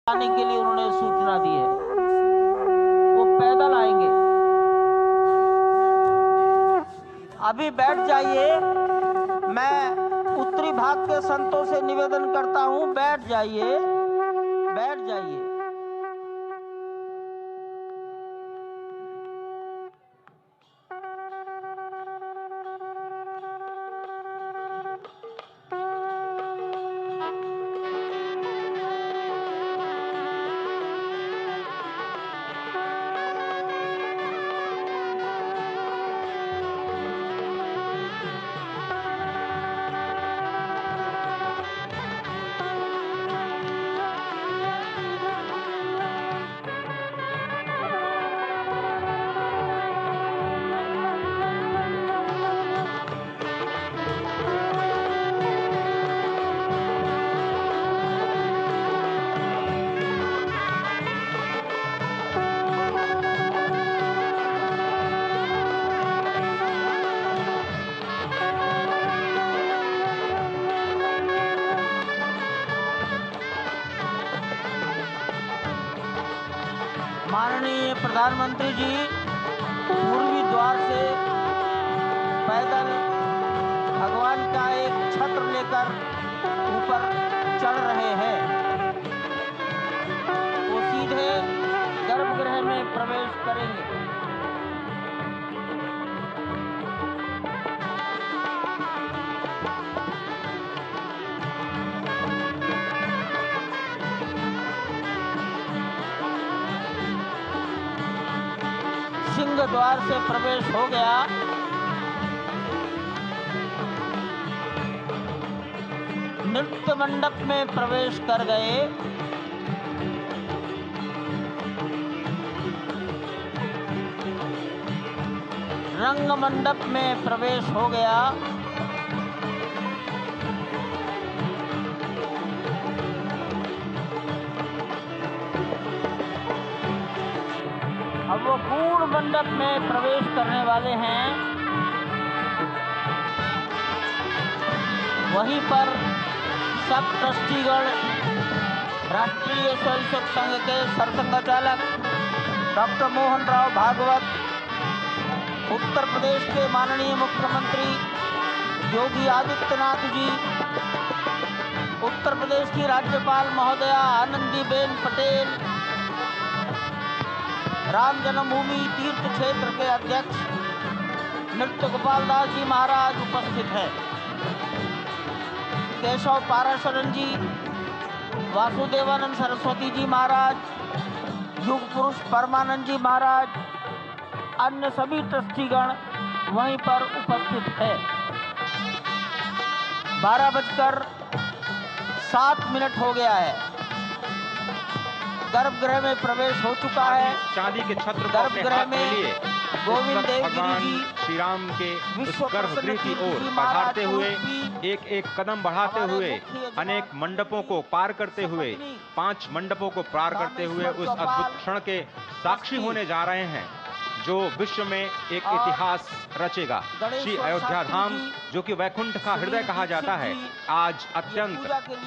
आने के लिए उन्होंने सूचना दी है। वो पैदल आएंगे। अभी बैठ जाइए। मैं उत्तरी भाग के संतों से निवेदन करता हूं, बैठ जाइए, बैठ जाइए। माननीय प्रधानमंत्री जी पूर्वी द्वार से पैदल भगवान का एक छत्र लेकर ऊपर चढ़ रहे हैं। वो सीधे गर्भगृह में प्रवेश करेंगे। सिंह द्वार से प्रवेश हो गया। नृत्य मंडप में प्रवेश कर गए। रंग मंडप में प्रवेश हो गया। अब वो पूर्ण मंडप में प्रवेश करने वाले हैं। वहीं पर सब ट्रस्टीगण, राष्ट्रीय स्वयंसेवक संघ के सरसंघचालक डॉक्टर मोहन राव भागवत, उत्तर प्रदेश के माननीय मुख्यमंत्री योगी आदित्यनाथ जी, उत्तर प्रदेश की राज्यपाल महोदया आनंदीबेन पटेल, राम जन्मभूमि तीर्थ क्षेत्र के अध्यक्ष नृत्य गोपाल दास जी महाराज उपस्थित है। केशव पाराशरन जी, वासुदेवानंद सरस्वती जी महाराज, युग पुरुष परमानंद जी महाराज, अन्य सभी ट्रस्टीगण वहीं पर उपस्थित है। 12:07 हो गया है। गर्भगृह में प्रवेश हो चुका है। चांदी के छत्र को अपने गर्भगृह हाथ में में लिए गोविंद देव भगवान जी श्री राम के उस विश्व गर्भगृह की प्रसिद्ध ओर जी बढ़ाते महाराज हुए स्वरूप एक एक कदम बढ़ाते हमारे हुए मुख्य यजमान अनेक मंडपों को पार करते हुए, 5 मंडपों को पार करते हुए उस अद्भुत क्षण के साक्षी होने जा रहे हैं जो विश्व में एक इतिहास रचेगा। श्री अयोध्या धाम, जो कि वैकुंठ का हृदय कहा जाता है, आज अत्यंत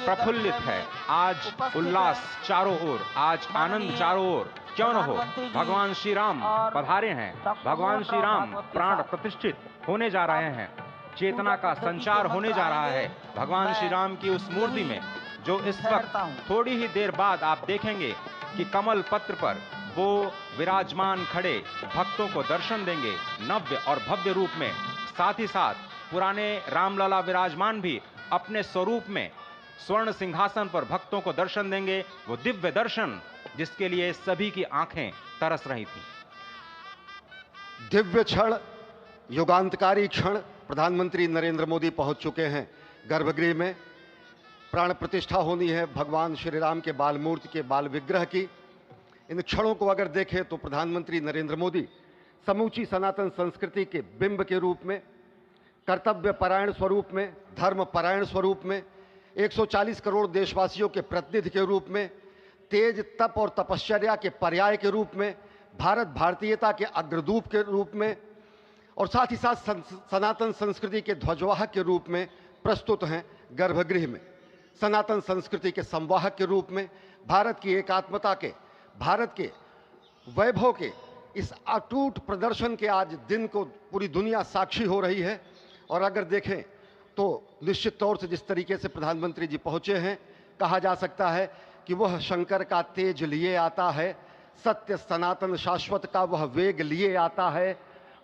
प्रफुल्लित है। आज उल्लास चारों ओर, आज आनंद चारों ओर। क्यों न हो, भगवान श्री राम पधारे हैं। भगवान श्री राम प्राण प्रतिष्ठित होने जा रहे हैं। चेतना का संचार होने जा रहा है भगवान श्री राम की उस मूर्ति में, जो इस वक्त थोड़ी ही देर बाद आप देखेंगे कि कमल पत्र पर वो विराजमान खड़े भक्तों को दर्शन देंगे नव्य और भव्य रूप में। साथ ही साथ पुराने रामलला विराजमान भी अपने स्वरूप में स्वर्ण सिंहासन पर भक्तों को दर्शन देंगे। वो दिव्य दर्शन जिसके लिए सभी की आंखें तरस रही थी। दिव्य क्षण, युगांतकारी क्षण। प्रधानमंत्री नरेंद्र मोदी पहुंच चुके हैं गर्भगृह में। प्राण प्रतिष्ठा होनी है भगवान श्री राम के बाल मूर्ति के बाल विग्रह की। इन क्षणों को अगर देखें तो प्रधानमंत्री नरेंद्र मोदी समूची सनातन संस्कृति के बिंब के रूप में, कर्तव्य परायण स्वरूप में, धर्म परायण स्वरूप में, 140 करोड़ देशवासियों के प्रतिनिधि के रूप में, तेज तप और तपश्चर्या के पर्याय के रूप में, भारत भारतीयता के अग्रदूत के रूप में और साथ ही साथ सनातन संस्कृति के ध्वजवाहक के रूप में प्रस्तुत हैं गर्भगृह में। सनातन संस्कृति के संवाहक के रूप में, भारत की एकात्मता के, भारत के वैभव के इस अटूट प्रदर्शन के आज दिन को पूरी दुनिया साक्षी हो रही है। और अगर देखें तो निश्चित तौर से जिस तरीके से प्रधानमंत्री जी पहुंचे हैं, कहा जा सकता है कि वह शंकर का तेज लिए आता है, सत्य सनातन शाश्वत का वह वेग लिए आता है,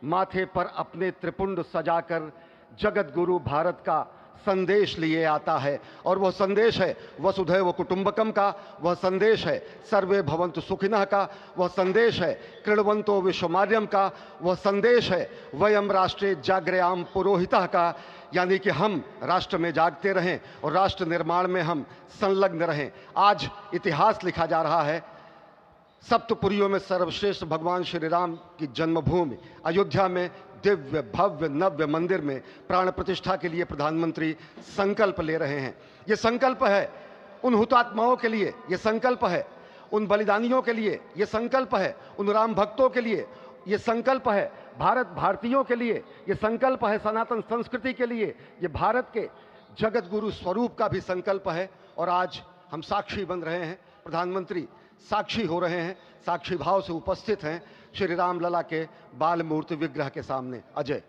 माथे पर अपने त्रिपुंड सजाकर जगत गुरु भारत का संदेश लिए आता है। और वह संदेश है वसुधैव कुटुंबकम का, वह संदेश है सर्वे भवन्तु सुखिनः का, वह संदेश है कृण्वन्तो विश्वमार्यम का, वह संदेश है वयम राष्ट्रे जाग्रयाम पुरोहितः का, यानी कि हम राष्ट्र में जागते रहें और राष्ट्र निर्माण में हम संलग्न रहें। आज इतिहास लिखा जा रहा है। सप्तपुरियों में सर्वश्रेष्ठ भगवान श्री राम की जन्मभूमि अयोध्या में दिव्य भव्य नव्य मंदिर में प्राण प्रतिष्ठा के लिए प्रधानमंत्री संकल्प ले रहे हैं। ये संकल्प है उन हुतात्माओं के लिए, ये संकल्प है उन बलिदानियों के लिए, ये संकल्प है उन राम भक्तों के लिए, ये संकल्प है भारत भारतीयों के लिए, ये संकल्प है सनातन संस्कृति के लिए, ये भारत के जगत गुरु स्वरूप का भी संकल्प है। और आज हम साक्षी बन रहे हैं, प्रधानमंत्री साक्षी हो रहे हैं, साक्षी भाव से उपस्थित हैं श्री राम लला के बाल मूर्ति विग्रह के सामने। अजय,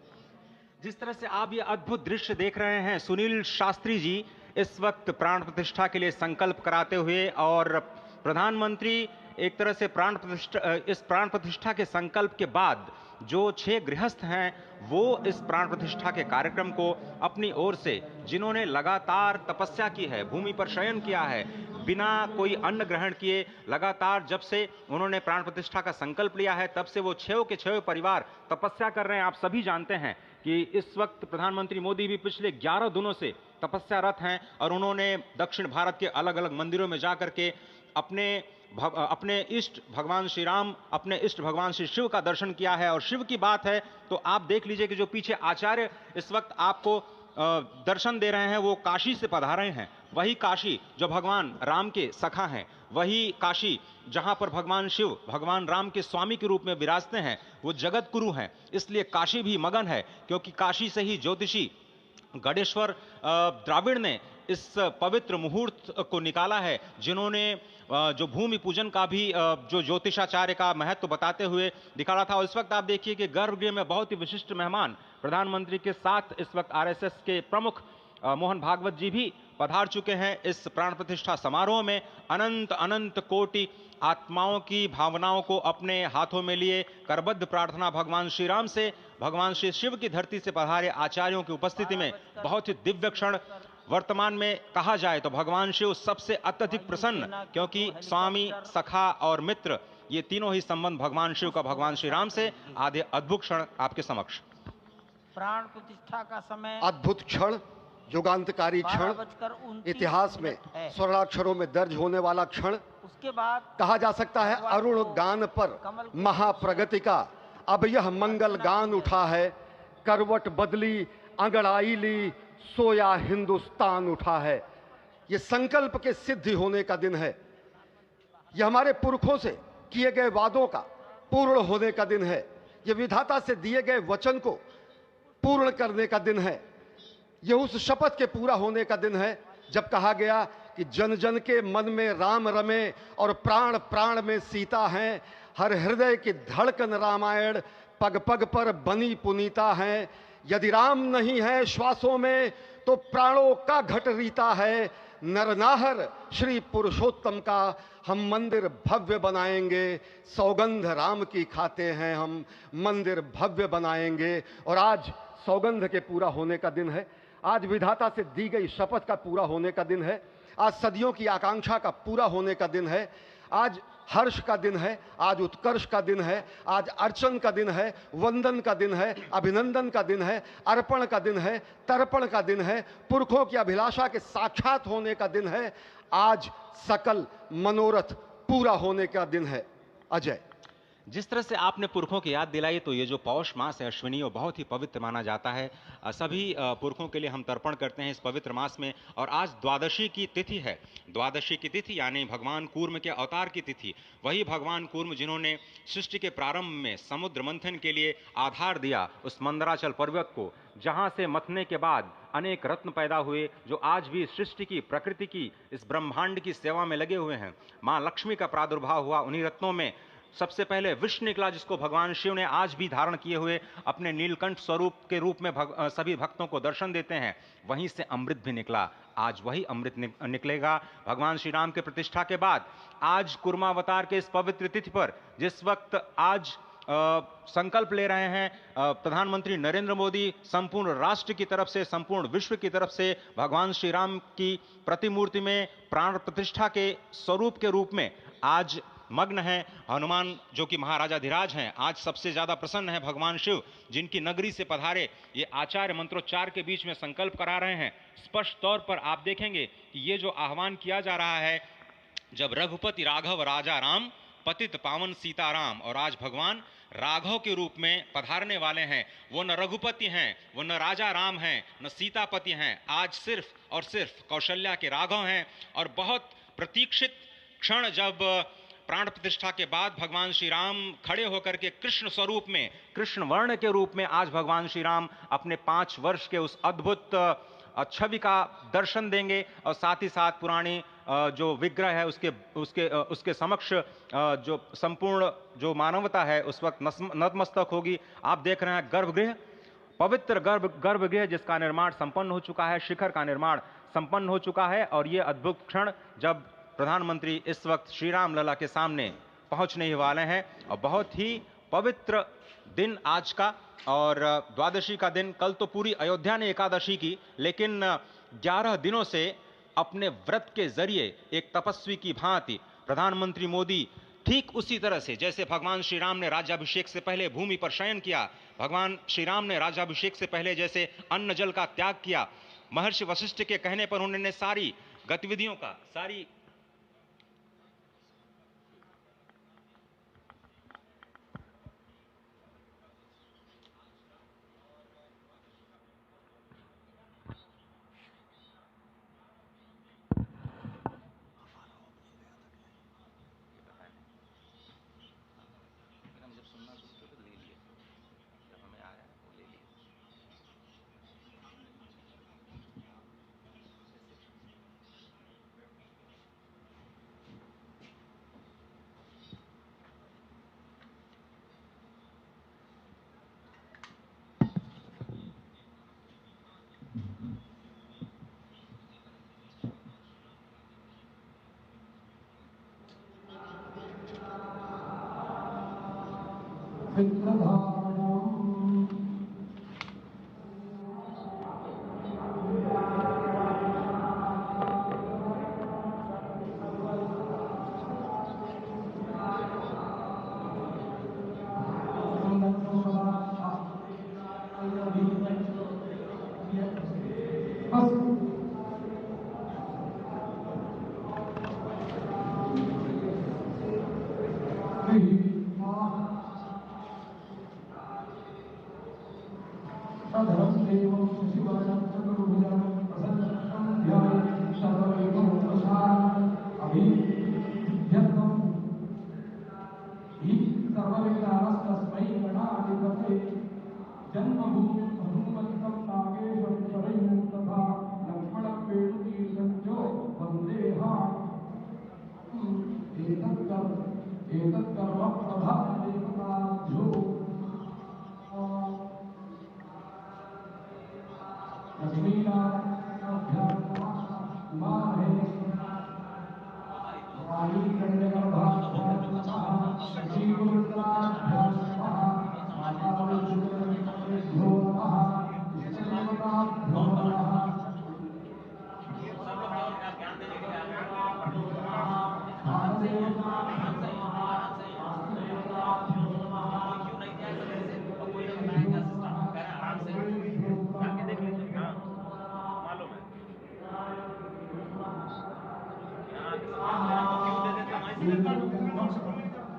जिस तरह से आप ये अद्भुत दृश्य देख रहे हैं, सुनील शास्त्री जी इस वक्त प्राण प्रतिष्ठा के लिए संकल्प कराते हुए, और प्रधानमंत्री एक तरह से इस प्राण प्रतिष्ठा के संकल्प के बाद जो 6 गृहस्थ हैं वो इस प्राण प्रतिष्ठा के कार्यक्रम को अपनी ओर से, जिन्होंने लगातार तपस्या की है, भूमि पर शयन किया है, बिना कोई अन्न ग्रहण किए, लगातार जब से उन्होंने प्राण प्रतिष्ठा का संकल्प लिया है तब से वो 6 के 6 परिवार तपस्या कर रहे हैं। आप सभी जानते हैं कि इस वक्त प्रधानमंत्री मोदी भी पिछले 11 दिनों से तपस्यारत हैं और उन्होंने दक्षिण भारत के अलग अलग मंदिरों में जाकर के अपने इष्ट भगवान श्री राम, अपने इष्ट भगवान श्री शिव का दर्शन किया है। और शिव की बात है तो आप देख लीजिए कि जो पीछे आचार्य इस वक्त आपको दर्शन दे रहे हैं वो काशी से पधारे हैं। वही काशी जो भगवान राम के सखा हैं, वही काशी जहां पर भगवान शिव भगवान राम के स्वामी के रूप में विराजते हैं, वो जगत गुरु हैं। इसलिए काशी भी मगन है, क्योंकि काशी से ही ज्योतिषी गणेश्वर द्राविड़ ने इस पवित्र मुहूर्त को निकाला है, जिन्होंने जो भूमि पूजन का भी जो ज्योतिषाचार्य का महत्व बताते हुए दिखाया था। और इस वक्त आप देखिए कि गर्भगृह में बहुत ही विशिष्ट मेहमान प्रधानमंत्री के साथ इस वक्त आरएसएस के प्रमुख मोहन भागवत जी भी पधार चुके हैं। इस प्राण प्रतिष्ठा समारोह में अनंत अनंत कोटि आत्माओं की भावनाओं को अपने हाथों में लिए करबद्ध प्रार्थना भगवान श्री राम से, भगवान श्री शिव की धरती से पधारे आचार्यों की उपस्थिति में बहुत ही दिव्य क्षण। वर्तमान में कहा जाए तो भगवान शिव सबसे अत्यधिक प्रसन्न, क्योंकि स्वामी, सखा और मित्र ये तीनों ही संबंध भगवान शिव का भगवान श्री राम से। आधे अद्भुत क्षण आपके समक्ष। प्राण प्रतिष्ठा का समय अद्भुत क्षण, युगांतकारी क्षण, इतिहास में स्वर्णाक्षरों में दर्ज होने वाला क्षण। उसके बाद कहा जा सकता है अरुण गान पर महाप्रगति का अब यह मंगल गान उठा है, करवट बदली अंगड़ाई ली सोया हिंदुस्तान उठा है। यह संकल्प के सिद्धि होने का दिन है, यह हमारे पुरखों से किए गए वादों का पूर्ण होने का दिन है, यह विधाता से दिए गए वचन को पूर्ण करने का दिन है, यह उस शपथ के पूरा होने का दिन है जब कहा गया कि जन जन के मन में राम रमे और प्राण प्राण में सीता हैं, हर हृदय की धड़कन रामायण पग पग पर बनी पुनीता है। यदि राम नहीं है श्वासों में तो प्राणों का घट रीता है, नरनाहर श्री पुरुषोत्तम का हम मंदिर भव्य बनाएंगे, सौगंध राम की खाते हैं हम मंदिर भव्य बनाएंगे। और आज सौगंध के पूरा होने का दिन है, आज विधाता से दी गई शपथ का पूरा होने का दिन है, आज सदियों की आकांक्षा का पूरा होने का दिन है, आज हर्ष का दिन है, आज उत्कर्ष का दिन है, आज अर्चन का दिन है, वंदन का दिन है, अभिनंदन का दिन है, अर्पण का दिन है, तर्पण का दिन है, पुरखों की अभिलाषा के साक्षात होने का दिन है, आज सकल मनोरथ पूरा होने का दिन है। अजय, जिस तरह से आपने पुरखों की याद दिलाई, तो ये जो पौष मास है अश्विनी, वो बहुत ही पवित्र माना जाता है। सभी पुरखों के लिए हम तर्पण करते हैं इस पवित्र मास में। और आज द्वादशी की तिथि है, द्वादशी की तिथि यानी भगवान कूर्म के अवतार की तिथि। वही भगवान कूर्म जिन्होंने सृष्टि के प्रारंभ में समुद्र मंथन के लिए आधार दिया उस मंदराचल पर्वत को, जहाँ से मथने के बाद अनेक रत्न पैदा हुए जो आज भी सृष्टि की, प्रकृति की, इस ब्रह्मांड की सेवा में लगे हुए हैं। मां लक्ष्मी का प्रादुर्भाव हुआ उन्हीं रत्नों में। सबसे पहले विष निकला, जिसको भगवान शिव ने आज भी धारण किए हुए अपने नीलकंठ स्वरूप के रूप में सभी भक्तों को दर्शन देते हैं। वहीं से अमृत भी निकला, आज वही अमृत निकलेगा भगवान श्री राम के प्रतिष्ठा के बाद। आज कुर्मावतार के इस पवित्र तिथि पर, जिस वक्त आज संकल्प ले रहे हैं प्रधानमंत्री नरेंद्र मोदी, संपूर्ण राष्ट्र की तरफ से, संपूर्ण विश्व की तरफ से भगवान श्री राम की प्रतिमूर्ति में प्राण प्रतिष्ठा के स्वरूप के रूप में आज मग्न है। हनुमान जो कि महाराजाधिराज हैं, आज सबसे ज्यादा प्रसन्न है भगवान शिव, जिनकी नगरी से पधारे ये आचार्य मंत्रोच्चार के बीच में संकल्प करा रहे हैं। स्पष्ट तौर पर आप देखेंगे कि ये जो आह्वान किया जा रहा है, जब रघुपति राघव राजा राम, पतित पावन सीताराम, और आज भगवान राघव के रूप में पधारने वाले हैं। वो न रघुपति हैं, वो न राजा राम हैं, न सीतापति हैं, आज सिर्फ और सिर्फ कौशल्या के राघव हैं। और बहुत प्रतीक्षित क्षण, जब प्राण प्रतिष्ठा के बाद भगवान श्री राम खड़े होकर के कृष्ण स्वरूप में, कृष्ण वर्ण के रूप में आज भगवान श्री राम अपने 5 वर्ष के उस अद्भुत छवि का दर्शन देंगे। और साथ ही साथ पुरानी जो विग्रह है उसके समक्ष जो संपूर्ण जो मानवता है उस वक्त नतमस्तक होगी। आप देख रहे हैं गर्भगृह, पवित्र गर्भगृह जिसका निर्माण संपन्न हो चुका है, शिखर का निर्माण संपन्न हो चुका है। और ये अद्भुत क्षण जब प्रधानमंत्री इस वक्त श्री राम लला के सामने पहुंचने ही वाले हैं। और बहुत ही पवित्र दिन आज का, और द्वादशी का दिन। कल तो पूरी अयोध्या ने एकादशी की, लेकिन 11 दिनों से अपने व्रत के जरिए एक तपस्वी की भांति प्रधानमंत्री मोदी ठीक उसी तरह से, जैसे भगवान श्री राम ने राज्याभिषेक से पहले भूमि पर शयन किया, भगवान श्री राम ने राज्याभिषेक से पहले जैसे अन्न जल का त्याग किया, महर्षि वशिष्ठ के कहने पर उन्होंने सारी गतिविधियों का, सारी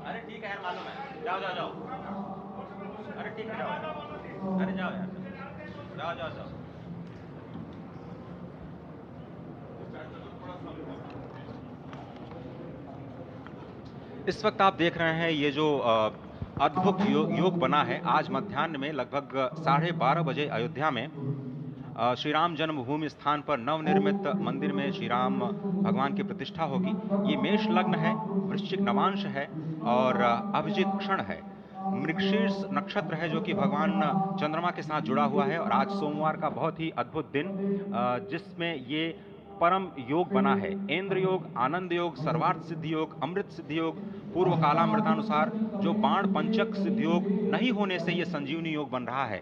अरे ठीक है यार, मालूम है, जाओ जाओ जाओ, अरे ठीक है जाओ, अरे जाओ यार, जाओ जाओ जाओ। इस वक्त आप देख रहे हैं ये जो अद्भुत योग बना है। आज मध्याह्न में लगभग 12:30 बजे अयोध्या में श्री राम जन्मभूमि स्थान पर नवनिर्मित मंदिर में श्री राम भगवान की प्रतिष्ठा होगी। ये मेष लग्न है, वृश्चिक नवांश है और अभिजित क्षण है। मृगशीर्ष नक्षत्र है जो कि भगवान चंद्रमा के साथ जुड़ा हुआ है और आज सोमवार का बहुत ही अद्भुत दिन जिसमें ये परम योग बना है। इंद्र योग, आनंद योग, सर्वार्थ सिद्धि योग, अमृत सिद्धि योग, पूर्व कालामृतानुसार जो बाण पंचक सिद्धि योग नहीं होने से ये संजीवनी योग बन रहा है।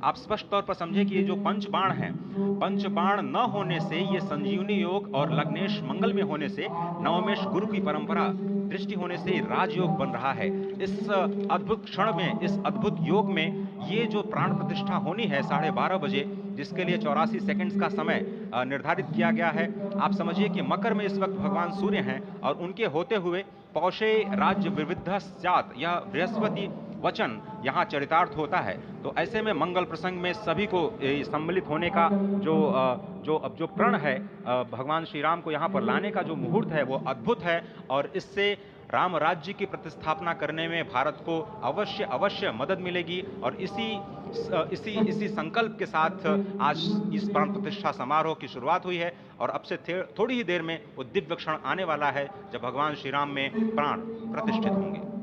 आप स्पष्ट तौर पर समझे कि ये जो पंच बाण हैं, पंच बाण न होने से ये संजीवनी योग और लग्नेश मंगल में होने से नवमेश गुरु की परंपरा दृष्टि होने से राजयोग बन रहा है। इस अद्भुत क्षण में, इस अद्भुत योग में ये जो प्राण प्रतिष्ठा होनी है 12:30 बजे, जिसके लिए 84 सेकंड्स का समय निर्धारित किया गया है। आप समझिए कि मकर में इस वक्त भगवान सूर्य हैं और उनके होते हुए पौषे राज्य विविध स्यात्, यह बृहस्पति वचन यहाँ चरितार्थ होता है। तो ऐसे में मंगल प्रसंग में सभी को सम्मिलित होने का जो प्रण है भगवान श्री राम को यहाँ पर लाने का जो मुहूर्त है वो अद्भुत है और इससे राम राज्य की प्रतिस्थापना करने में भारत को अवश्य मदद मिलेगी। और इसी संकल्प के साथ आज इस प्राण प्रतिष्ठा समारोह की शुरुआत हुई है और अब से थोड़ी ही देर में वो दिव्य क्षण आने वाला है जब भगवान श्री राम में प्राण प्रतिष्ठित होंगे।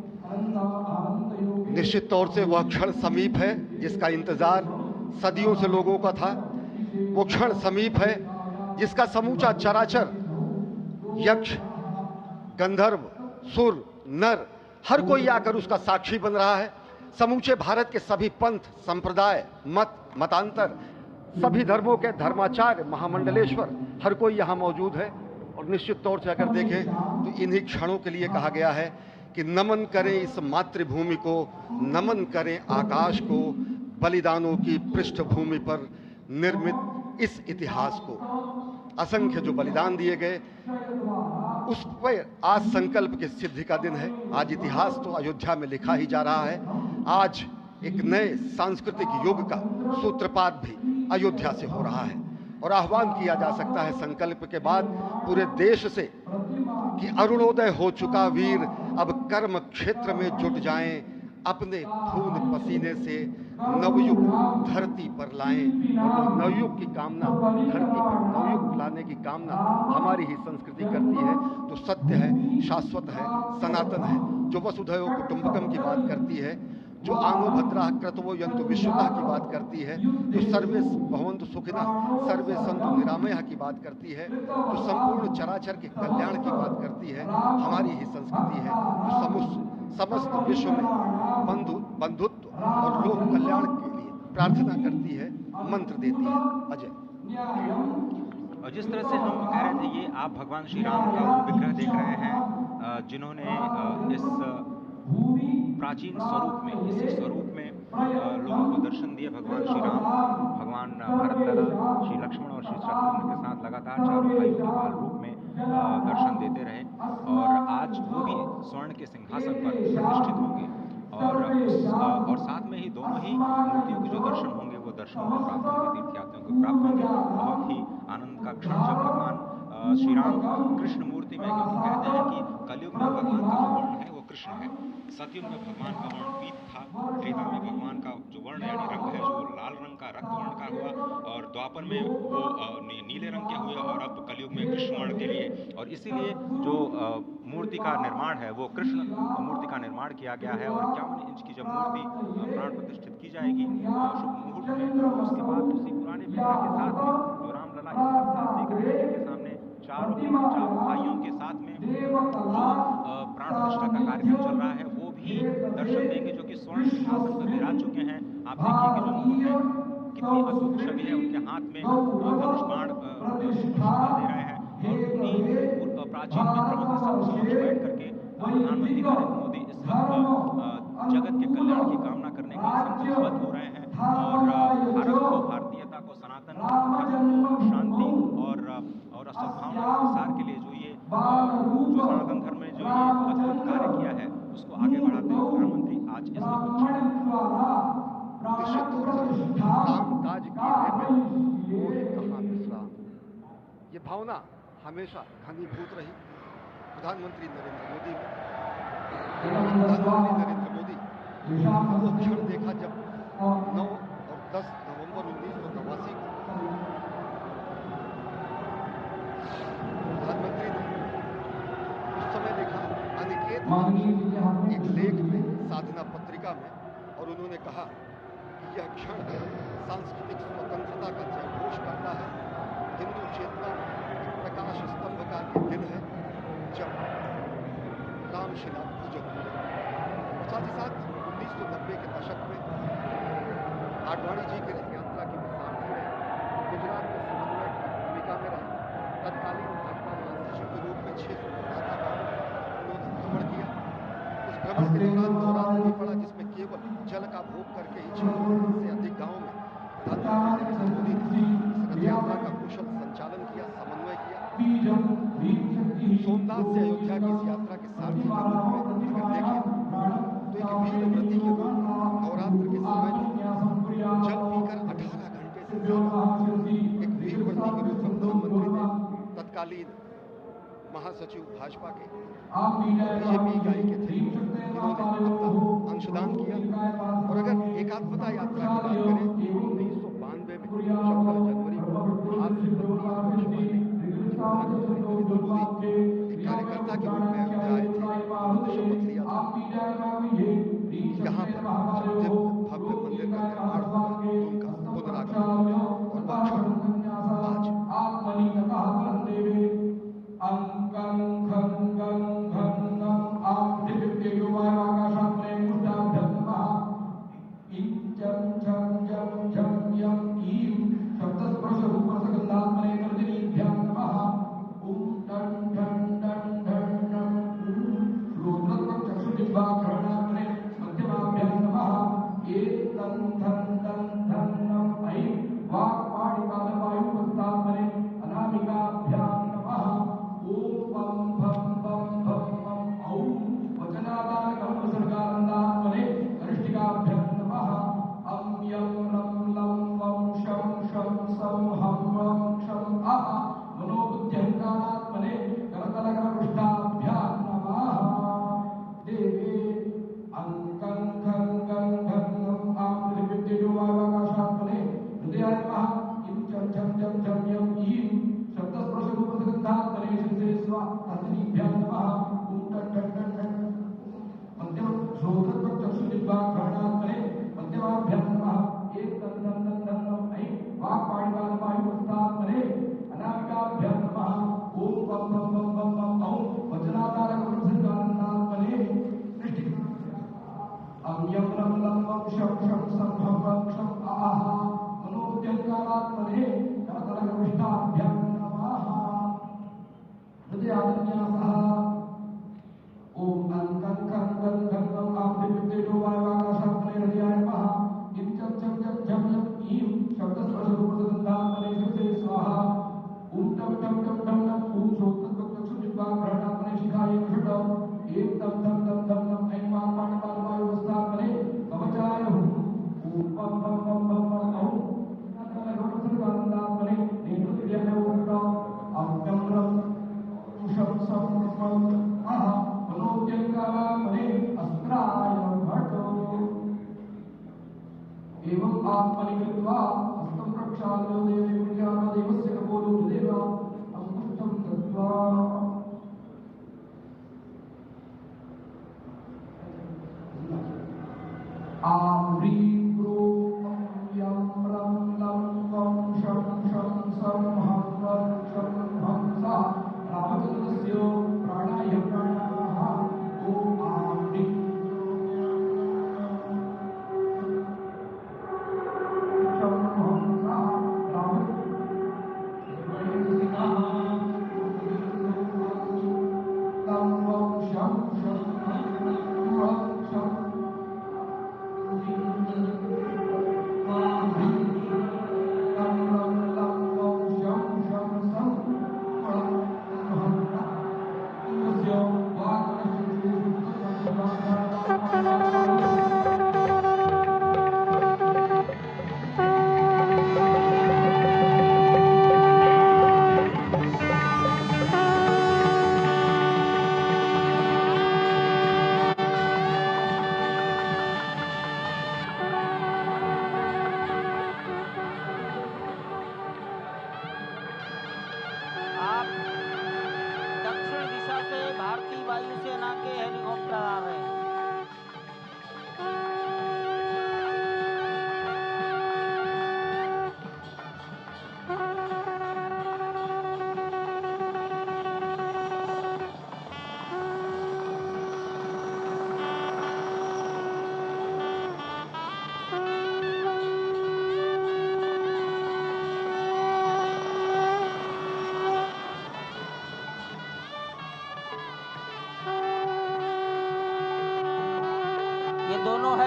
निश्चित तौर से वह क्षण समीप है जिसका इंतजार सदियों से लोगों का था। वो क्षण समीप है जिसका समूचा चराचर, यक्ष, गंधर्व, सुर, नर, हर कोई आकर उसका साक्षी बन रहा है। समूचे भारत के सभी पंथ, संप्रदाय, मतांतर, सभी धर्मों के धर्माचार्य, महामंडलेश्वर, हर कोई यहाँ मौजूद है। और निश्चित तौर से अगर देखें तो इन्हीं क्षणों के लिए कहा गया है कि नमन करें इस मातृभूमि को, नमन करें आकाश को, बलिदानों की पृष्ठभूमि पर निर्मित इस इतिहास को। असंख्य जो बलिदान दिए गए उस पर आज संकल्प की सिद्धि का दिन है। आज इतिहास तो अयोध्या में लिखा ही जा रहा है। आज एक नए सांस्कृतिक युग का सूत्रपात भी अयोध्या से हो रहा है और आह्वान किया जा सकता है संकल्प के बाद पूरे देश से कि अरुणोदय हो चुका वीर अब कर्म क्षेत्र में जुट जाएं, अपने खून पसीने से नवयुग धरती पर लाएं। और नवयुग की कामना, धरती पर नवयुग लाने की कामना हमारी ही संस्कृति करती है। तो सत्य है, शाश्वत है, सनातन है, जो वसुधैव कुटुंबकम की बात करती है, जो आंगो भद्रा क्रतवो यंतु विश्वता की बात करती है, जो सर्वे भवन्तु सुखिनः सर्वे सन्तु निरामयः की बात करती है, जो संपूर्ण चराचर के कल्याण की बात करती है, हमारी ही संस्कृति है, जो समस्त विश्व में बंधुत्व और लोक कल्याण के लिए प्रार्थना करती है, मंत्र देती है। अजय, और जिस तरह से हम कह रहे थे, ये आप भगवान श्री राम का वो विग्रह देख रहे हैं जिन्होंने इस प्राचीन स्वरूप में, इसी स्वरूप में लोगों को दर्शन दिए। भगवान श्री राम, भगवान भरतलला, श्री लक्ष्मण और श्री शत्रुघ्न के साथ लगातार चारों भाइयों के बाल रूप में दर्शन देते रहे और आज वो भी स्वर्ण के सिंहासन पर प्रतिष्ठित होंगे और साथ में ही दोनों ही मूर्तियों के जो दर्शन होंगे वो दर्शन को प्राप्त होंगे, तीर्थयात्रियों को प्राप्त होंगे। बहुत ही आनंद का क्षण जब भगवान श्री राम कृष्ण मूर्ति में, क्योंकि कहते हैं कि कलयुग में भगवान का जो वर्ण है वो कृष्ण है, सतयुग में भगवान का वर्ण पीत था, त्रेता में भगवान का जो वर्ण यानी रंग है जो लाल रंग का रक्त वर्ण का हुआ और द्वापर में वो नीले रंग के हुए और अब कलयुग में कृष्ण वर्ण के लिए। और इसीलिए जो मूर्ति का निर्माण है वो कृष्ण मूर्ति का निर्माण किया गया है और 51 इंच की जब मूर्ति प्राण प्रतिष्ठित की जाएगी शुभ मुहूर्त में, उसके बाद उसी पुराने विग्रह के साथ में जो रामलला इस वक्त आप देख रहे हैं जिनके सामने चारों भाइयों के साथ में जो प्राण प्रतिष्ठा का कार्यक्रम चल रहा है वो भी दर्शन देंगे, जो कि स्वर्ण सिंहासन पर विराज चुके हैं। आप देखिए कि जो मुकुट है कितनी अद्भुत छवि है, उनके हाथ में धनुष बाण दे रहे हैं और उन्हीं प्राचीन विग्रहों के समक्ष बैठ करके प्रधानमंत्री नरेंद्र मोदी इस वक्त जगत के कल्याण की कामना करने के लिए संकल्पबद्ध हो रहे हैं और भारत को, भारतीयता को, सनातन धर्म को शांति और सद्भावना के प्रसार के लिए जो सनातन धर्म में जो ये अद्भुत कार्य किया है उसको आगे बढ़ाते हुए प्रधानमंत्री आज इस काम काज कहाँ विश्राम, ये भावना हमेशा घनीभूत रही प्रधानमंत्री नरेंद्र मोदी वो क्षण देखा जब 9 और 10 नवंबर 1989 को एक लेख में, साधना पत्रिका में, और उन्होंने कहा कि यह क्षण सांस्कृतिक स्वतंत्रता का जयघोष करता है। हिंदू चेतना एक प्रकाश स्तंभ का ये दिन है जब रामशिला पूजन हुए। साथ ही साथ 1990 के दशक में आडवाणी जी की रथ यात्रा की सारथी रहे, गुजरात में समन्वय की भूमिका में रहे, तत्कालीन भाजपा महासचिव के रूप में 6 उन्होंने भ्रमण किया। उस भ्रमण के दौरान नवरात्र भी पड़ा, जिसमें केवल जल का भोग करके ही 6 से अधिक गाँव में प्रधानमंत्री नरेंद्र मोदी ने इस रथ यात्रा का कुशल संचालन किया, समन्वय किया। सोमनाथ से अयोध्या की इस यात्रा के सारथी के रूप में अगर देखें तो एक वीर व्रती के रूप में नवरात्र के समय में जल पीकर 18 घंटे से ज्यादा एक वीर व्रती के रूप में प्रधानमंत्री ने तत्कालीन महासचिव भाजपा के बीजेपी इकाई के थे, इन्होंने अपना अंशदान किया। और अगर एकात्मता यात्रा की बात करें, 1992 में 14 जनवरी को आज से 32 वर्ष पहले प्रधानमंत्री नरेंद्र मोदी एक कार्यकर्ता के रूप में अयोध्या आए थे। शपथ लिया था यहाँ पर जब दिव्य भव्य मंदिर का निर्माण होगा, उनका पुनरागमन होगा। और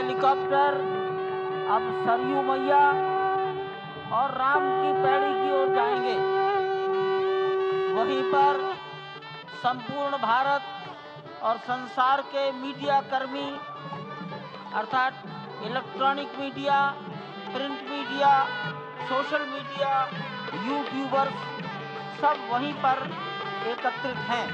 हेलीकॉप्टर अब सरयू मैया और राम की पैड़ी की ओर जाएंगे। वहीं पर संपूर्ण भारत और संसार के मीडिया कर्मी अर्थात electronic media, print media, social media, YouTubers सब वहीं पर एकत्रित हैं।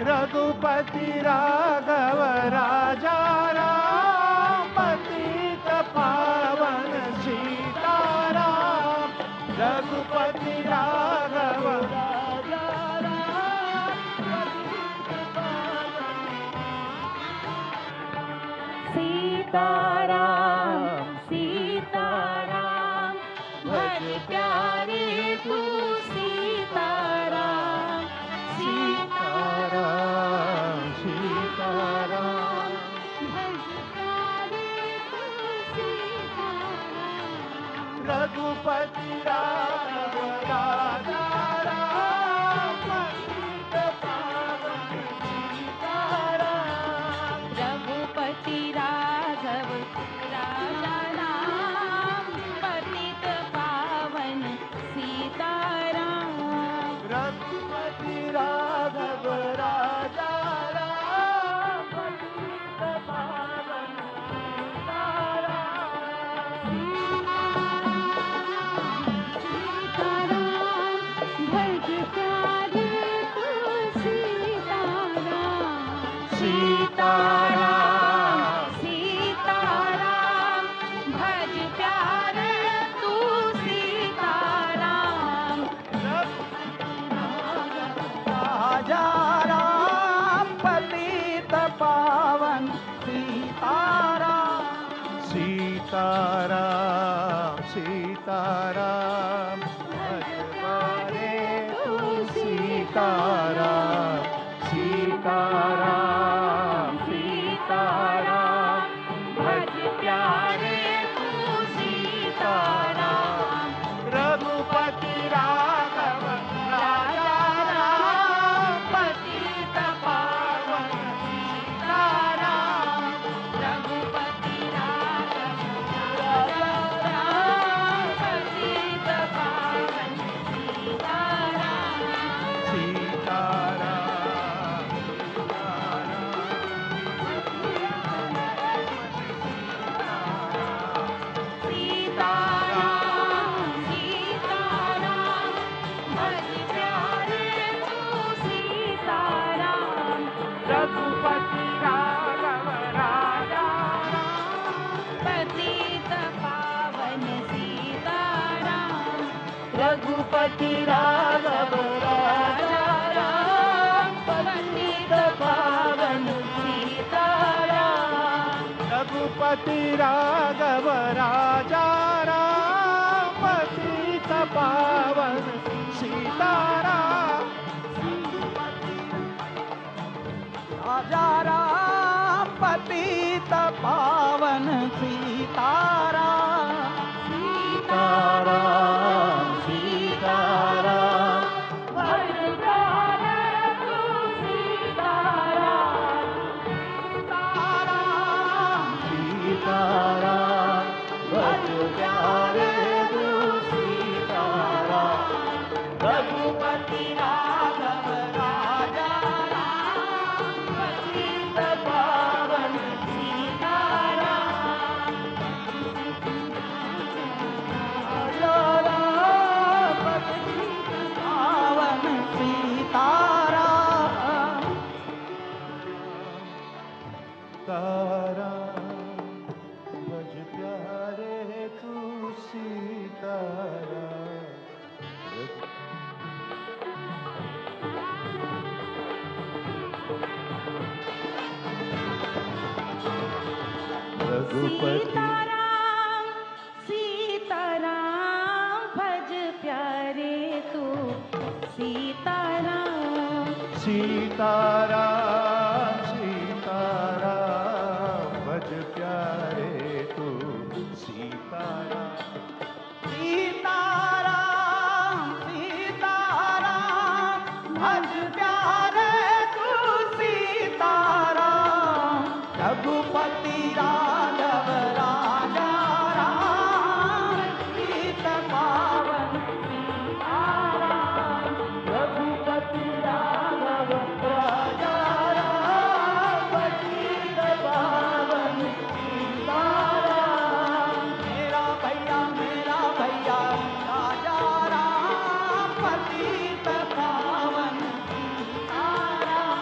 रघुपति राघव राजा राम, पतित पावन सीताराम। रघुपति राघव राजा राम, पतित पावन सीताराम सीताराम, भज प्यारे तू सीताराम। सीताराम सीताराम, भज प्यारे तू सीताराम। रघुपति राघव राजा राम, पतित पावन सीताराम। रघुपति राघव राजा राम, पतित पावन सीताराम। रघुपति राघव राजा राम, पतित पावन सीताराम। सीताराम, भज प्यारे तू सीताराम। सीताराम सीताराम, भज प्यारे तू सीताराम। राजा राम, पतित पावन सीताराम। सीताराम सीताराम, भज प्यारे तू सीताराम। सीताराम सीताराम, भज प्यारे तू सीताराम। रघुपति राघव राजा राम, पतित पावन सीताराम। रघुपति राघव राजा राम, पतित पावन सीताराम। सीताराम सीताराम सीताराम, भज प्यारे तू सीताराम। रघुपति राघव राजा पतित पावन सीताराम। रघुपति राघव राजा राम, पतित पावन सीताराम। रघुपति राघव राजा राम, पतित पावन सीताराम। राजा राम, पतित पावन सीताराम। सीताराम सीताराम, भज प्यारे तू सीताराम। सीताराम, भज प्यारे तू सीताराम। रघुपति राघव राजा राम, पतित पावन सीताराम। राजा राम, पतित पावन सीताराम। सीताराम, भज प्यारे तू सीताराम। रघुपति सीताराम सीताराम, भज प्यारे तू सीताराम। सीताराम सीताराम, भज प्यारे तू सीताराम। सीताराम सीताराम, भज प्यारे तू सीताराम। रघुपति राघव राजा राम, पतित पावन सीताराम। रघुपति राघव राजा राम, पतित पावन सीताराम। मेरा भैया राजा राम, पतित पावन सीताराम।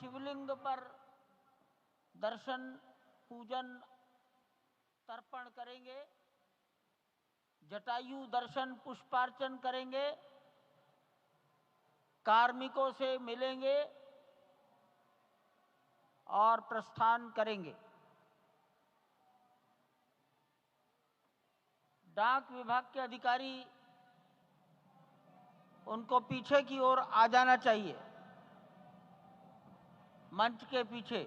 शिवलिंग पर दर्शन पूजन तर्पण करेंगे, जटायु दर्शन पुष्पार्चन करेंगे, कार्मिकों से मिलेंगे और प्रस्थान करेंगे। डाक विभाग के अधिकारी उनको पीछे की ओर आ जाना चाहिए, मंच के पीछे।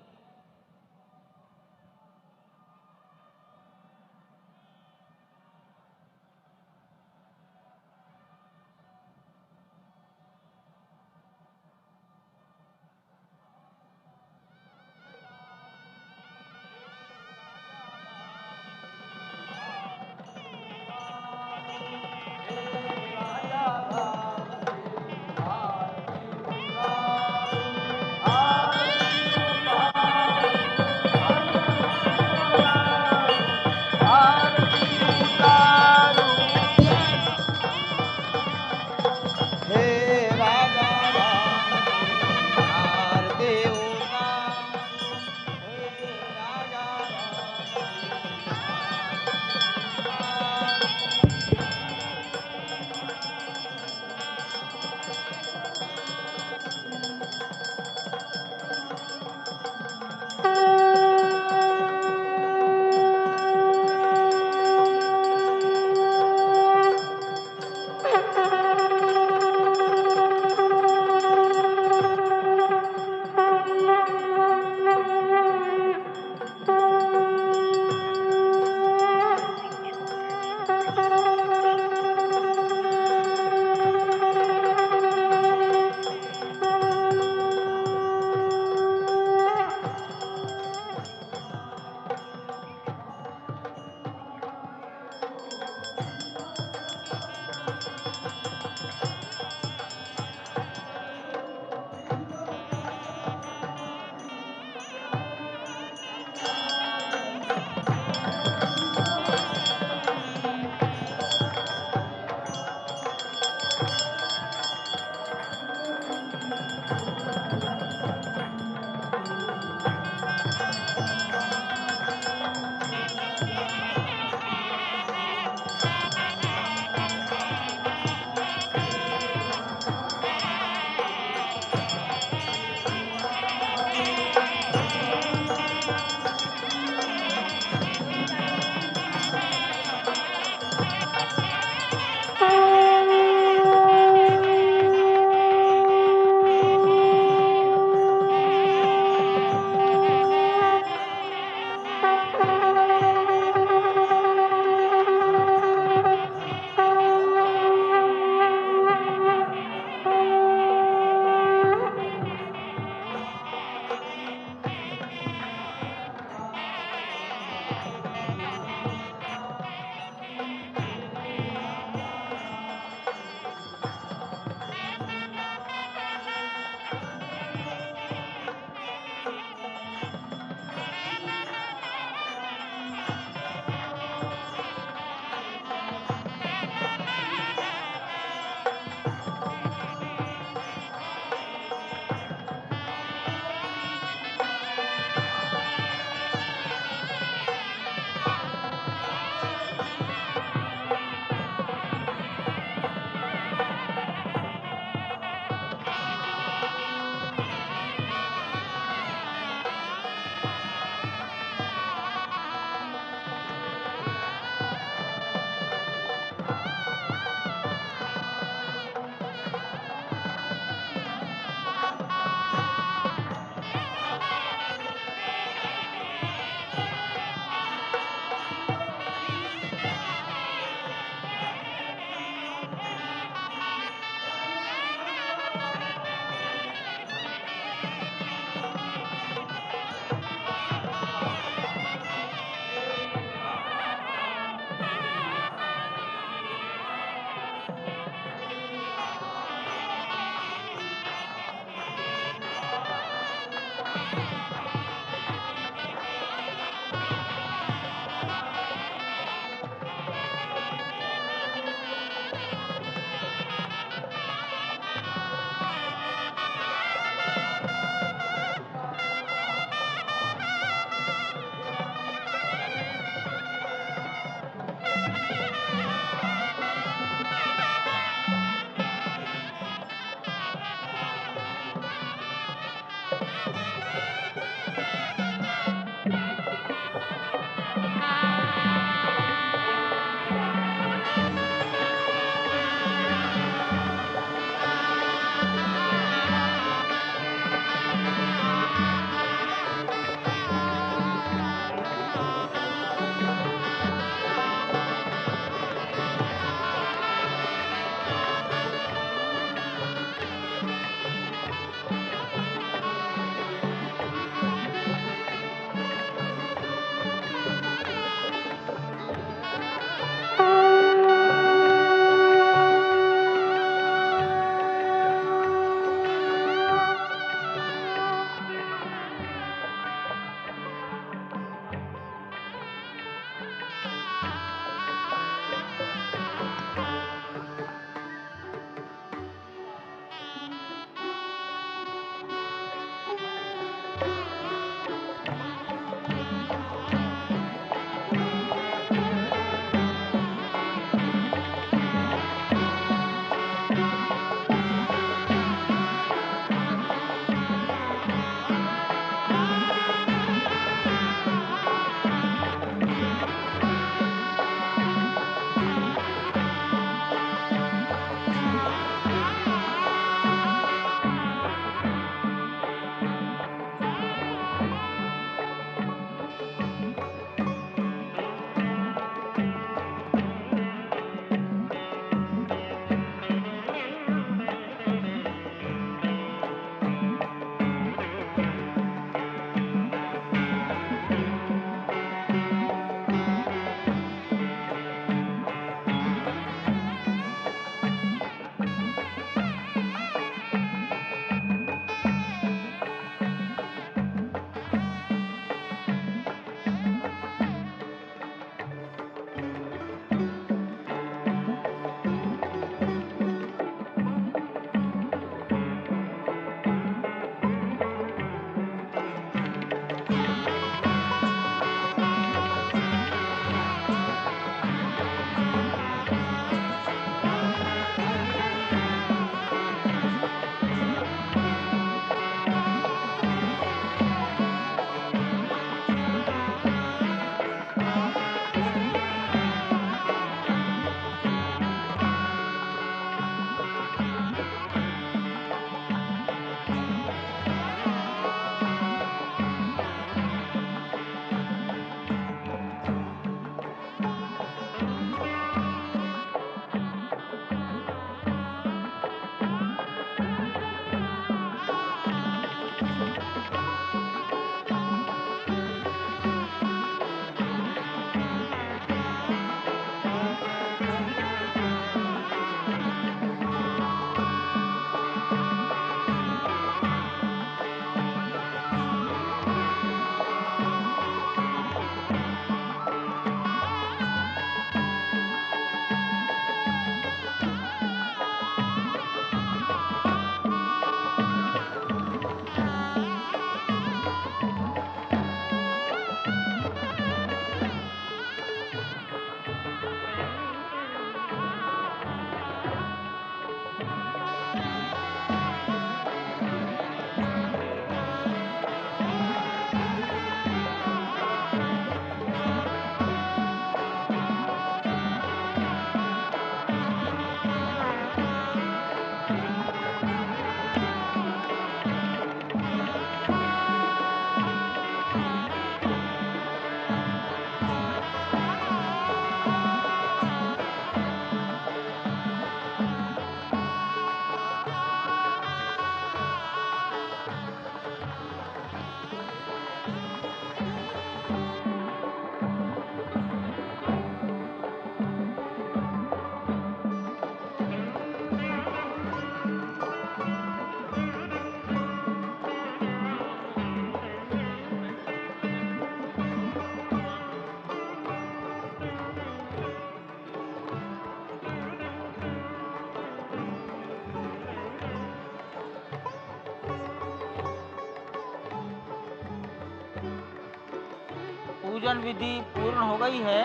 पूजन विधि पूर्ण हो गई है।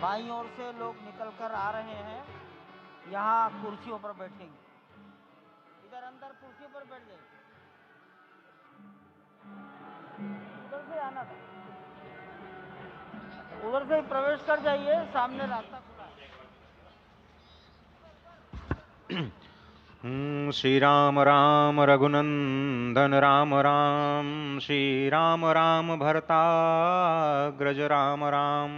बाईं ओर से लोग निकल कर आ रहे हैं, यहाँ कुर्सियों पर बैठेंगे। इधर अंदर कुर्सियों पर बैठ जाइए, उधर से आना था, उधर से ही प्रवेश कर जाइए, सामने रास्ता खुला है। श्री राम राम रघुनंदन राम राम, श्री राम राम भरताग्रज राम राम,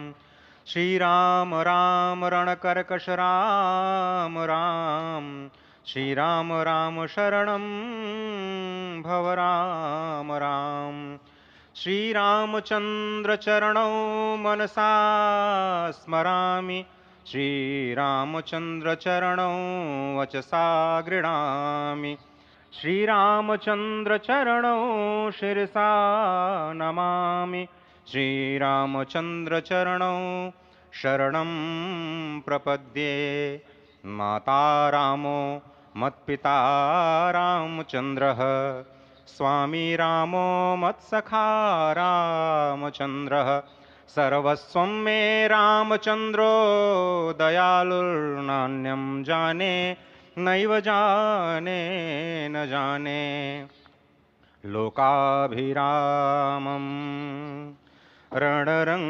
श्री राम राम रणकर्कश राम राम, श्री राम राम शरणं भव राम राम, श्री रामचंद्र चरणौ मनसा स्मरामि, श्री रामचंद्र चरणौ वचसा गृह्णामि, श्री रामचंद्र चरणौ शिरसा नमामि, श्री रामचंद्र चरणौ शरणं प्रपद्ये। माता रामो मत्पिता रामचंद्रः, स्वामी रामो मत्सखा रामचंद्रः, सर्वस्वं मे रामचंद्रो दयालुर्नान्यं जाने नैव जाने न जाने। लोकाभिरामं रणरंगधीरं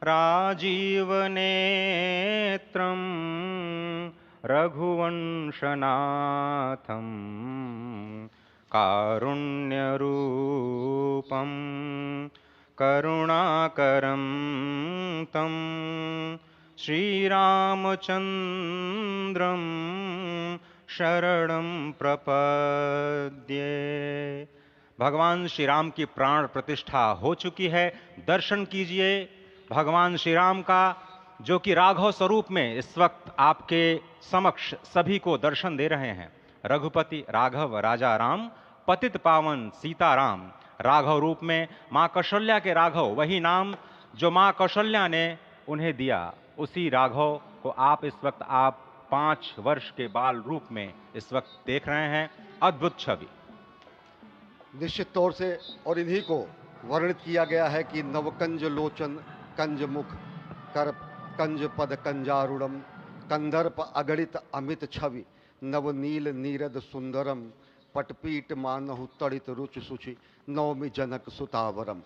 राजीवनेत्रं रघुवंशनाथं कारुण्यरूपं करुणाकरं तं श्रीरामचन्द्रं शरणं प्रपद्ये। भगवान श्री राम की प्राण प्रतिष्ठा हो चुकी है। दर्शन कीजिए भगवान श्री राम का, जो कि राघव स्वरूप में इस वक्त आपके समक्ष सभी को दर्शन दे रहे हैं। रघुपति राघव राजा राम, पतित पावन सीताराम। राघव रूप में मां कौशल्या के राघव, वही नाम जो मां कौशल्या ने उन्हें दिया, उसी राघव को आप इस वक्त 5 वर्ष के बाल रूप में इस वक्त देख रहे हैं। अद्भुत छवि। निश्चित तौर से और इन्हीं को वर्णित किया गया है कि नवकंज लोचन कंज मुख कर कंज पद कंजारुणम कंदर्प अगणित अमित छवि नवनील नीरद सुंदरम पटपीट मानहु तड़ित रुचि सुचि नवमी जनक सुतावरम।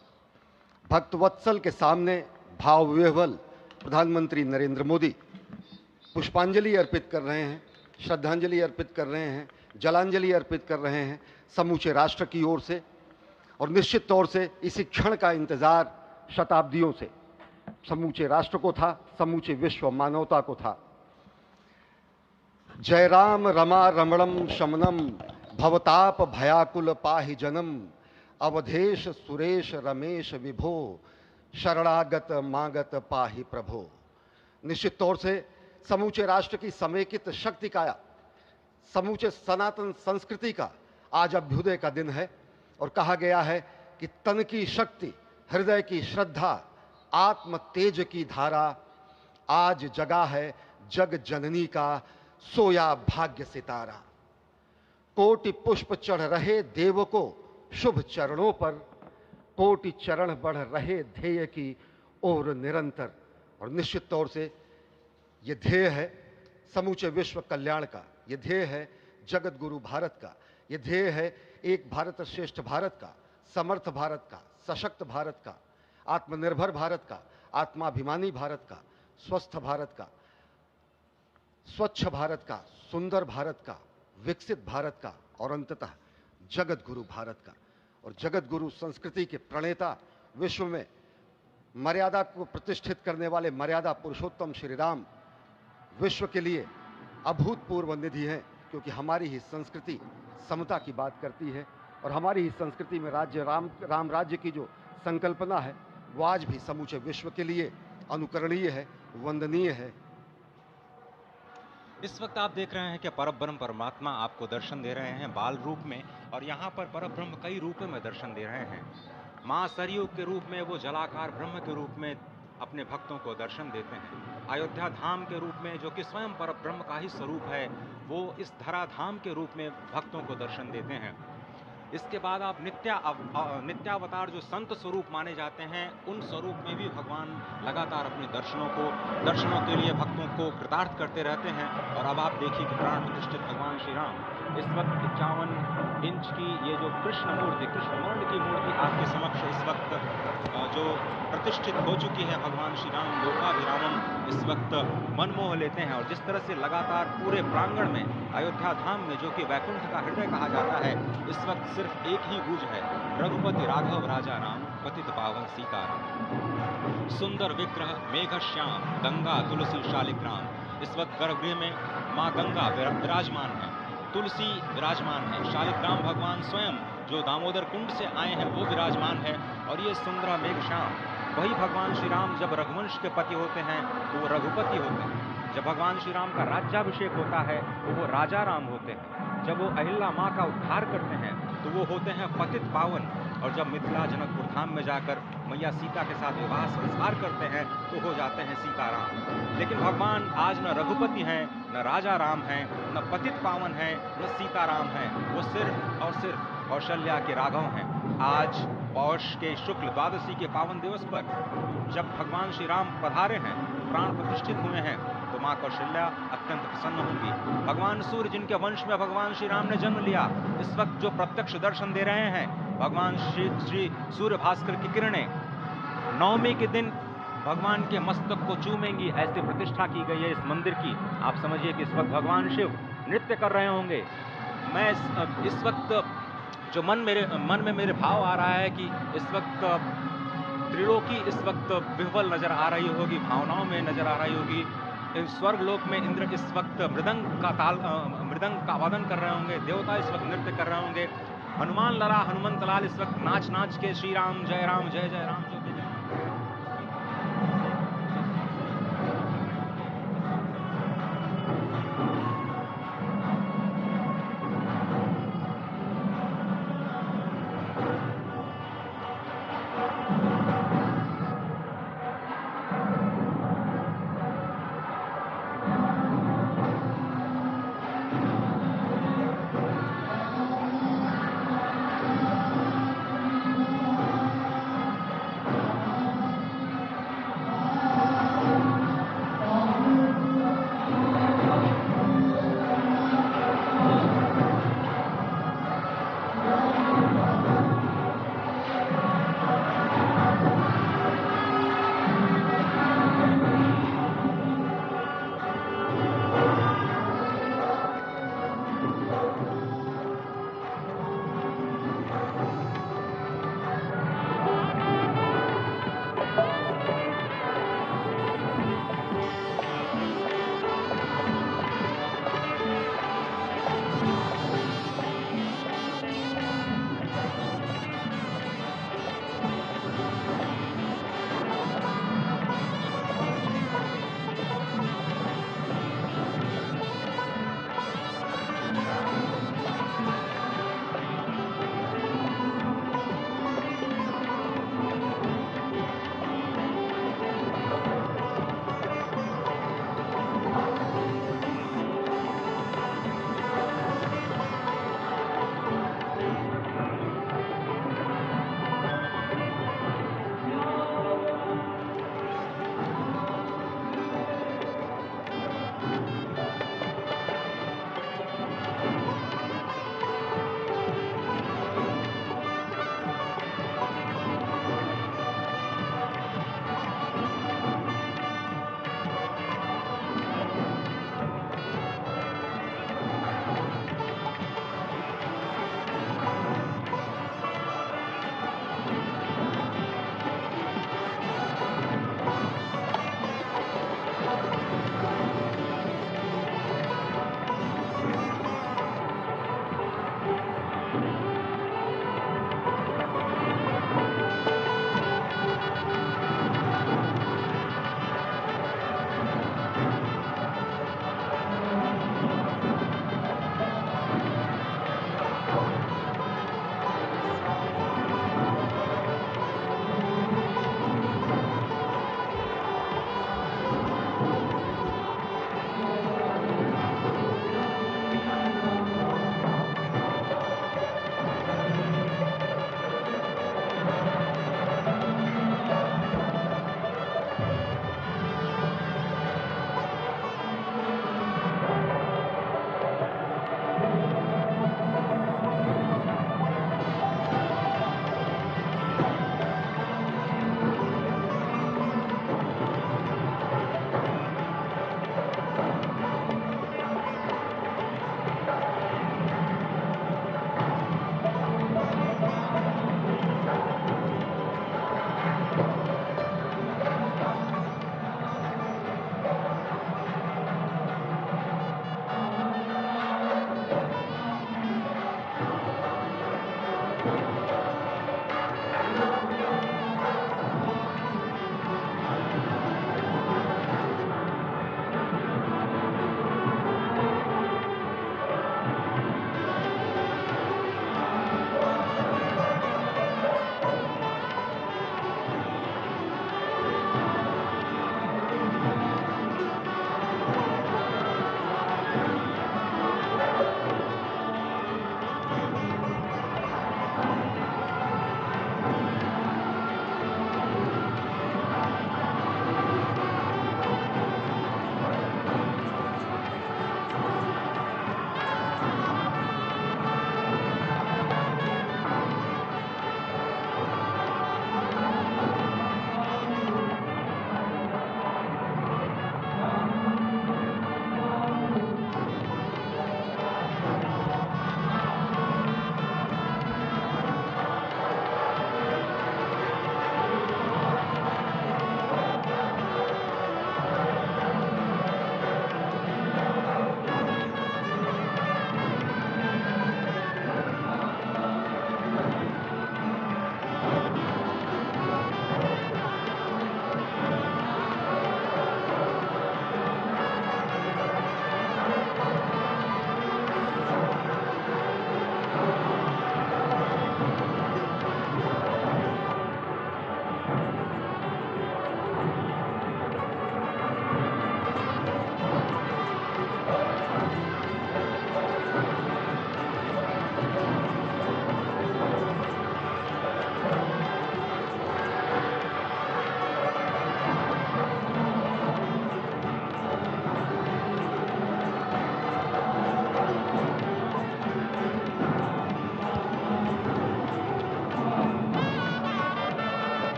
भक्तवत्सल के सामने भावविह्वल प्रधानमंत्री नरेंद्र मोदी पुष्पांजलि अर्पित कर रहे हैं, श्रद्धांजलि अर्पित कर रहे हैं, जलांजलि अर्पित कर रहे हैं समूचे राष्ट्र की ओर से। और निश्चित तौर से इसी क्षण का इंतजार शताब्दियों से समूचे राष्ट्र को था, समूचे विश्व मानवता को था। जय राम रमा रमणम शमनम भवताप भयाकुल पाहि जनम अवधेश सुरेश रमेश विभो शरणागत मागत पाहि प्रभो। निश्चित तौर से समूचे राष्ट्र की समेकित शक्ति का, समूचे सनातन संस्कृति का आज अभ्युदय का दिन है। और कहा गया है कि तन की शक्ति, हृदय की श्रद्धा, आत्म तेज की धारा आज जगा है जग जननी का सोया भाग्य सितारा। कोटि पुष्प चढ़ रहे देव को शुभ चरणों पर, कोटि चरण बढ़ रहे ध्येय की ओर निरंतर। और निश्चित तौर से ये ध्येय है समूचे विश्व कल्याण का, ये ध्येय है जगत गुरु भारत का, ये ध्येय है एक भारत श्रेष्ठ भारत का, समर्थ भारत का, सशक्त भारत का, आत्मनिर्भर भारत का, आत्माभिमानी भारत का, स्वस्थ भारत का, स्वच्छ भारत का, सुंदर भारत का, विकसित भारत का और अंततः जगत गुरु भारत का। और जगत गुरु संस्कृति के प्रणेता, विश्व में मर्यादा को प्रतिष्ठित करने वाले मर्यादा पुरुषोत्तम श्री राम विश्व के लिए अभूतपूर्व निधि है, क्योंकि हमारी ही संस्कृति समता की बात करती है और हमारी ही संस्कृति में राज्य राम राज्य की जो संकल्पना है वो आज भी समूचे विश्व के लिए अनुकरणीय है, वंदनीय है। इस वक्त आप देख रहे हैं कि परब्रह्म परमात्मा आपको दर्शन दे रहे हैं बाल रूप में, और यहाँ पर परब्रह्म कई रूपों में दर्शन दे रहे हैं। माँ सरयू के रूप में वो जलाकार ब्रह्म के रूप में अपने भक्तों को दर्शन देते हैं। अयोध्या धाम के रूप में, जो कि स्वयं परब्रह्म का ही स्वरूप है, वो इस धरा धाम के रूप में भक्तों को दर्शन देते हैं। इसके बाद आप नित्यावतार जो संत स्वरूप माने जाते हैं, उन स्वरूप में भी भगवान लगातार अपने दर्शनों के लिए भक्तों को कृतार्थ करते रहते हैं। और अब आप देखिए कि प्राण प्रतिष्ठित भगवान श्री राम इस वक्त 51 इंच की ये जो कृष्ण वर्ण की मूर्ति आपके समक्ष इस वक्त जो प्रतिष्ठित हो चुकी है, भगवान श्री राम लोकाभिरामम इस वक्त मनमोह लेते हैं। और जिस तरह से लगातार पूरे प्रांगण में अयोध्या धाम में, जो कि वैकुंठ का हृदय कहा जाता है, इस वक्त सिर्फ एक ही गूंज है, रघुपति राघव राजा राम, पतित पावन सीताराम। सुंदर विग्रह मेघ श्याम, गंगा तुलसी शालिग्राम। इस वक्त गर्भगृह में माँ गंगा विराजमान है, तुलसी विराजमान है, शालिग्राम भगवान स्वयं जो दामोदर कुंड से आए हैं वो विराजमान है। और ये सुंदर मेघ श्याम, वही भगवान श्री राम जब रघुवंश के पति होते हैं तो वो रघुपति होते हैं। जब भगवान श्री राम का राज्याभिषेक होता है तो वो राजा राम होते हैं। जब वो अहिल्या माँ का उद्धार करते हैं तो वो होते हैं पतित पावन। और जब मिथिला जनकपुर धाम में जाकर मैया सीता के साथ विवाह संस्कार करते हैं तो हो जाते हैं सीताराम। लेकिन भगवान आज न रघुपति हैं, न राजा राम हैं, न पतित पावन हैं, न सीताराम हैं। वो सिर्फ और सिर्फ कौशल्या के राघव हैं। आज पौष के शुक्ल द्वादशी के पावन दिवस पर जब भगवान श्री राम पधारे हैं, प्राण प्रतिष्ठित हुए हैं, तो माँ कौशल्या अत्यंत प्रसन्न होंगी। भगवान सूर्य, जिनके वंश में भगवान श्री राम ने जन्म लिया, इस वक्त जो प्रत्यक्ष दर्शन दे रहे हैं, भगवान श्री सूर्य भास्कर की किरणें नवमी के दिन भगवान के मस्तक को चूमेंगी, ऐसी प्रतिष्ठा की गई है इस मंदिर की। आप समझिए कि इस वक्त भगवान शिव नृत्य कर रहे होंगे। मैं इस वक्त जो मन में मेरे भाव आ रहा है कि इस वक्त त्रिलोकी इस वक्त विह्वल नजर आ रही होगी, भावनाओं में नजर आ रही होगी। स्वर्ग लोक में इंद्र इस वक्त मृदंग का वादन कर रहे होंगे, देवता इस वक्त नृत्य कर रहे होंगे। हनुमान लला हनुमंत लाल इस वक्त नाच नाच के श्री राम जय जय राम जो भी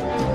आपके